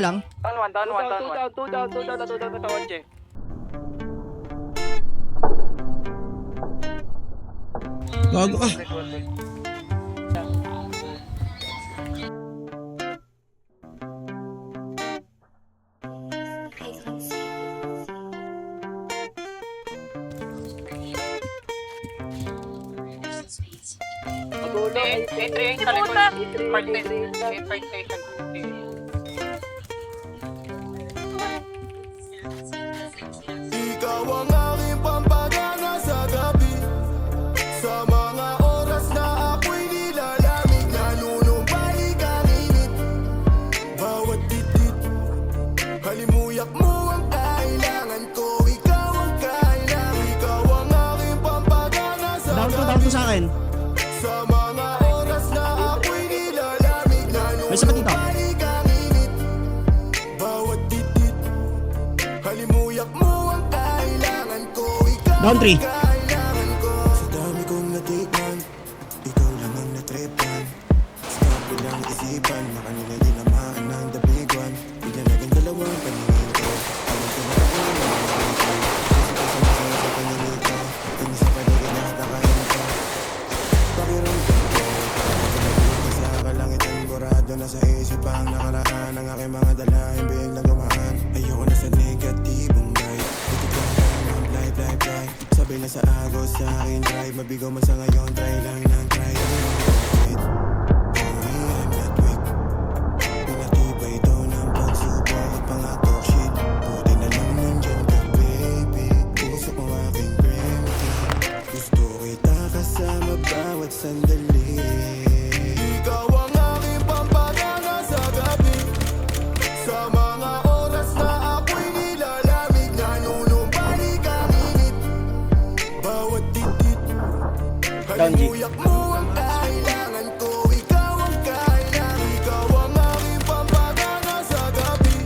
lang. Down one. Two down, check. Gago ah. Entry sa likod. Park station. Ikaw ang aking pampagana sa gabi. Sa mga oras na ako'y nilalamig, nanunumbalik ang init. Bawat titit, halimuyak mo ang kailangan ko. Ikaw ang kailangan. Ikaw ang aking pampagana sa gabi. Down to sa akin. Sa mga oras na ako'y nilalamig, May sapat dito. nanunumbalik ang init. Bawat titit, halimuyak mo ang kailangan ko. Ikaw Down 3. kailangan ko. Sa dami kong natikman, ikaw lang ang natripan. Sa kapilang isipan, na kanina di namaan ng the big one. Bigla naging dalawang paningin ko. Alam ko na ako ang nakikita. Kasama sa paningin ko. Tingin sa paligid na kakain ko. Pakiramdam ko, parang sa kalangitan, burado na sa isip ang nakaraan. Ang aking mga dalahin biglang gumaan. Ayoko na sa negatibong vibe. Dito ka lang ang fly. Sabi na sa agos sa akin drive. Mabigaw man sa ngayon, try lang ng try. I'm not weak. Pinatibay ito ng pagsubok at pangatok shit. Buti na lang nandyan ka baby. Puso ko aking premti. Gusto kita kasama bawat sandali. Ikaw ang aking pampagana sa gabi. Sa mga oras na ako'y nilalamig, nanunumbalik ang init. Bawat titit, halimuyak mo ang kailangan ko. Ikaw ang kailangan. Ikaw ang aking pampagana sa gabi.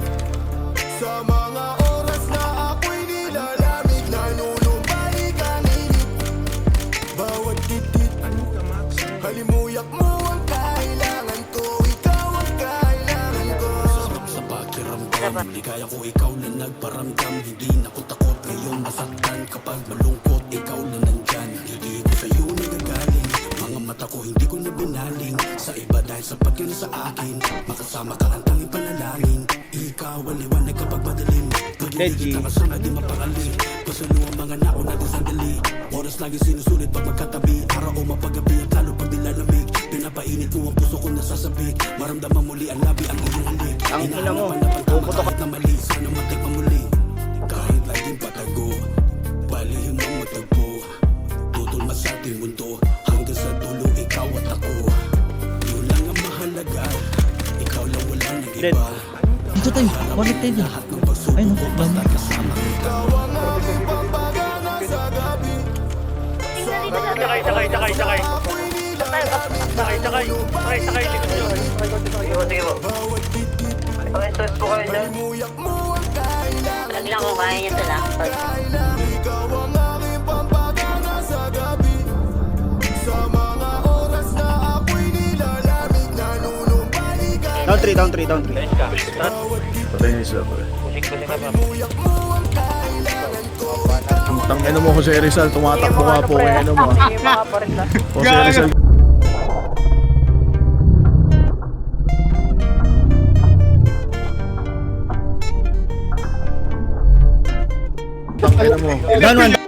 Sa mga oras na ako'y nilalamig, nanunumbalik ang init. Bawat titit, halimuyak mo ang kailangan ko. Ikaw ang kailangan ko. Sa pakiramdam, ligaya ko ikaw na nagparamdam. Hindi na ko takot ngayong masaktan. Kapag malungkot, ikaw na nandyan. Hindi ko sa'yo nagagaling. Mga mata ko hindi ko na binaling. Sa iba dahil sapat ka na sa akin. Makasama ka ang tanging panalangin. Ikaw ang liwanag kapag madilim. Pag-ibig kita kasama di mapakali. Pasalo ang mga naon natin sandali. Oras lagi sinusulit pag magkatabi. Araw o mapagabi at lalo pag nilalamig. Pinapainit mo ang puso ko nasasabik. Maramdaman muli ang labi ang iyong halik. Ang ina mo, Puputok kahit na mali, sana matikman muli. Kahit laging patago, palihim ang matagpo. Tutulma sa ating mundo, hanggang sa dulo ikaw at ako. Yun lang ang mahalaga, ikaw lang wala nang iba. Dito tayo. Balik tayo. Lahat ng pagsubok ko basta kasama kita. Ikaw ang aking pampagana sa gabi. Sakay. Ako'y nilalamig, Sakay. Sige po. bawat titit, Pag-stress po kayo dyan. halimuyak mo ang kailangan. Wag lang ko kaya niya ito lang. Kailangan. Ikaw ang aking pampagana sa gabi. Sa mga oras na ako'y nilalamig, nanunumbalik ang Down 3. bawat titit, halimuyak mo ang kailangan ko. Tangina mo Jose Rizal, tumatakbo ka po ngayon mo. Jose Rizal. Tangina mo. Down 1.